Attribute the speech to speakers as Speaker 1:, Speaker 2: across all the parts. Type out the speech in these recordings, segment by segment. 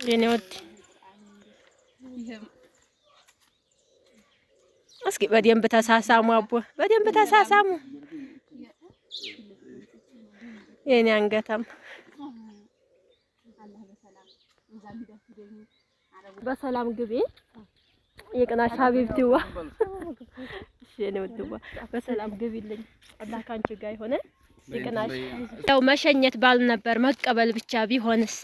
Speaker 1: የኔ ወድ እስኪ በደንብ ተሳሳሙ አቦ በደንብ ተሳሳሙ የኔ አንገታም በሰላም ግቢ የቅናሽ ሀቢብቲዋ እሺ የኔ ወድዋ በሰላም ግቢልኝ አላህ ካንቺ ጋር ይሆነ ይቅናሽ ያው መሸኘት ባል ነበር መቀበል ብቻ ቢሆንሳ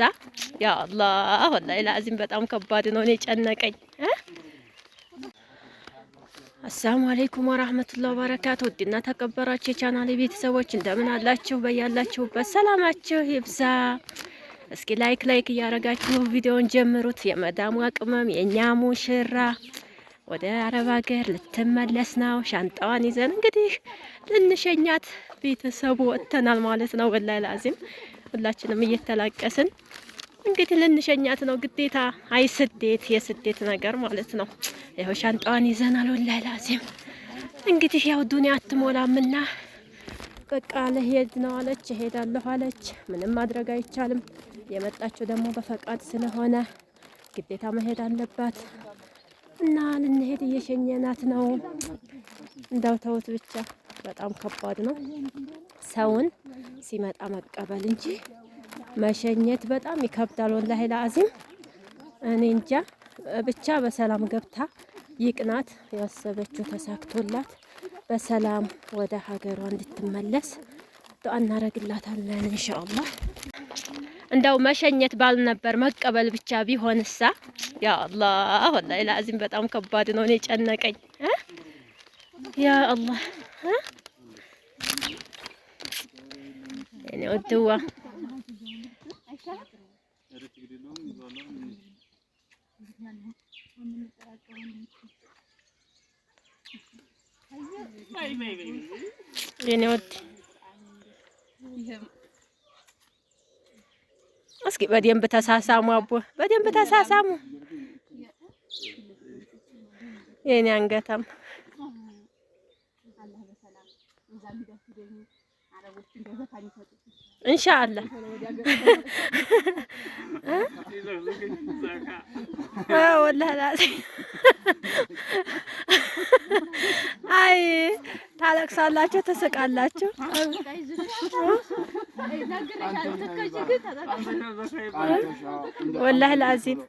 Speaker 1: ያ አላህ ወላሂ ላዚም በጣም ከባድ ነው እኔ ጨነቀኝ አሰላሙ አለይኩም ወራህመቱላሂ ወበረካቱ ውድና ተከበራችሁ የቻናሌ ቤተሰቦች እንደምን አላችሁ በያላችሁበት ሰላማችሁ ይብዛ እስኪ ላይክ እያረጋችሁ ቪዲዮውን ጀምሩት የመዳሙ ቅመም የኛ ሙሽራ ወደ አረብ ሀገር ልትመለስ ነው ሻንጣዋን ይዘን እንግዲህ ልንሸኛት ቤተሰቡ ወጥተናል ማለት ነው ወላሂ ላዚም ሁላችንም እየተላቀስን እንግዲህ ልንሸኛት ነው ግዴታ አይ ስደት የስደት ነገር ማለት ነው ይሄው ሻንጣዋን ይዘናል ወላሂ ላዚም እንግዲህ ያው ዱንያ አትሞላምና በቃ ለሄድ ነው አለች እሄዳለሁ አለች ምንም ማድረግ አይቻልም የመጣችው ደግሞ በፈቃድ ስለሆነ ግዴታ መሄድ አለባት እና ልንሄድ እየሸኘናት ነው እንዳው ተውት ብቻ በጣም ከባድ ነው ሰውን ሲመጣ መቀበል እንጂ መሸኘት በጣም ይከብዳል ወላሂ ላዚም እኔ እንጃ ብቻ በሰላም ገብታ ይቅናት ያሰበችው ተሳክቶላት በሰላም ወደ ሀገሯ እንድትመለስ ዱአ እናረግላታለን ኢንሻአላህ እንዳው መሸኘት ባል ነበር መቀበል ብቻ ቢሆንሳ ያ አላህ ወላሂ ላዚም በጣም ከባድ ነው እኔ ጨነቀኝ ያ አላህ እኔ ወድዋ የኔ ወድ እስኪ በደንብ ተሳሳሙ አቦ በደንብ ተሳሳሙ የኔ አንገታም ኢንሻአላህ ወላሂ ላዚም አይ ታለቅሳላችሁ ተስቃላችሁ ወላሂ ላዚም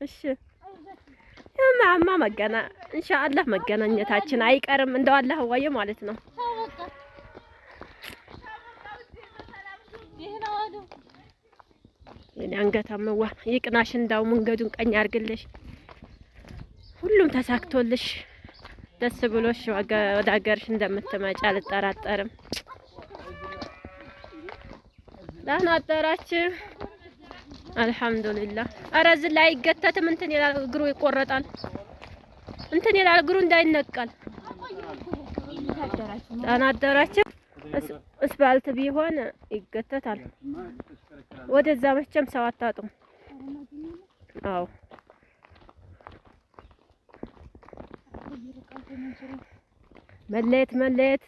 Speaker 1: እሺ ማማ መገና ኢንሻአላህ መገናኘታችን አይቀርም እንደው አላህ ወየ ማለት ነው እኔ አንገታምዋ ይቅናሽ እንዳው መንገዱን ቀኝ አርግልሽ ሁሉም ተሳክቶልሽ ደስ ብሎሽ ወደ ሀገርሽ እንደምትመጪ አልጠራጠርም ደህና አደራችሁ አልহামዱሊላህ አረዝ ላይ ይገተትም እንትን ይላል እግሩ ይቆረጣል እንትን ይላል እግሩ እንዳይነቀል ደህና አደራችሁ እስባልት ቢሆን ይገተታል ወደዛ መቼም ሰው አታጡም አው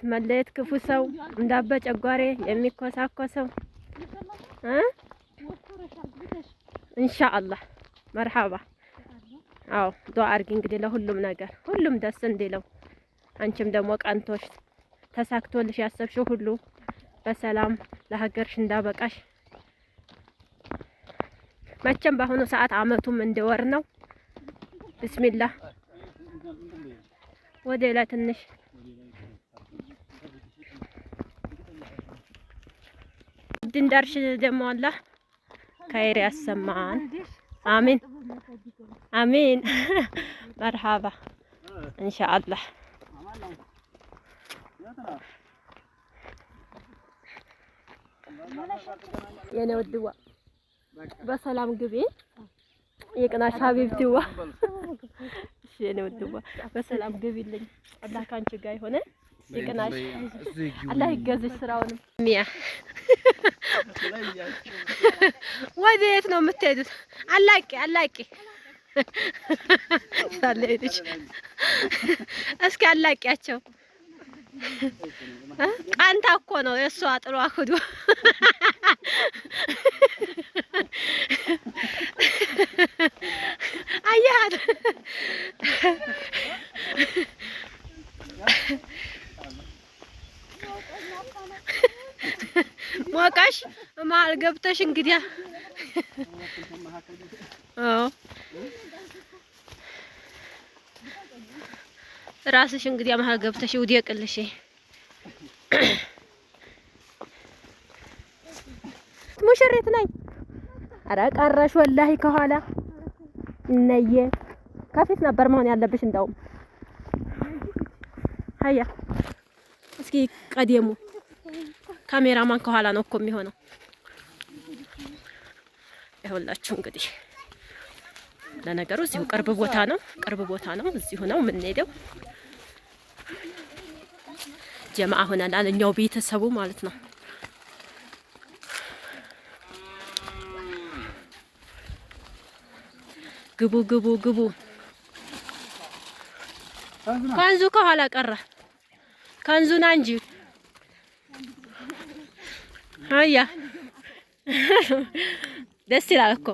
Speaker 1: መለየት ክፉ ሰው እንዳበ ጨጓሬ የሚኮሳኮሰው ኢንሻአላህ መርሐባ አው ዱአ አርጊ እንግዲህ ለሁሉም ነገር ሁሉም ደስ እንዲለው አንቺም ደግሞ ቀንቶሽ ተሳክቶልሽ ያሰብሽው ሁሉ በሰላም ለሀገርሽ እንዳበቃሽ መቼም በአሁኑ ሰዓት አመቱም እንደወር ነው ቢስሚላህ ወደ ላይ ትንሽ ድንዳርሽ ደግሞ አላህ خير ያሰማን አሚን አሚን መርሐባ ኢንሻአላህ የኔ ወድዋ በሰላም ግቢ ይቅናሽ ሀቢብቲዋ። እሺ ነው ድዋ በሰላም ገቢልኝ። አላህ ካንቺ ጋር ይሆነ። ይቅናሽ አላህ ይገዝሽ ስራውንም። ሚያ ወዴት ነው የምትሄዱት? አላቂ ሳለይልሽ እስኪ አላቂያቸው። ቃንታ እኮ ነው የእሷ ጥሩ አክዱ። አያት ሞቃሽ መሀል ገብተሽ እንግዲያ ራስሽ እንግዲያ መሀል ገብተሽ ውደቅልሽ። ሙሽሪት ነኝ። ኧረ ቀረሽ ወላሂ ከኋላ ነየ ከፊት ነበር መሆን ያለብሽ። እንደውም ሀያ እስኪ ቀደሙ። ካሜራማን ከኋላ ነው እኮ የሚሆነው። ይኸውላችሁ እንግዲህ ለነገሩ እዚሁ ቅርብ ቦታ ነው። እዚሁ ነው የምንሄደው። ጀማዓ ሆነናል እኛው ቤተሰቡ ማለት ነው። ግቡ። ከንዙ ከኋላ ቀረ። ከንዙና እንጂ አያ ደስ ይላል እኮ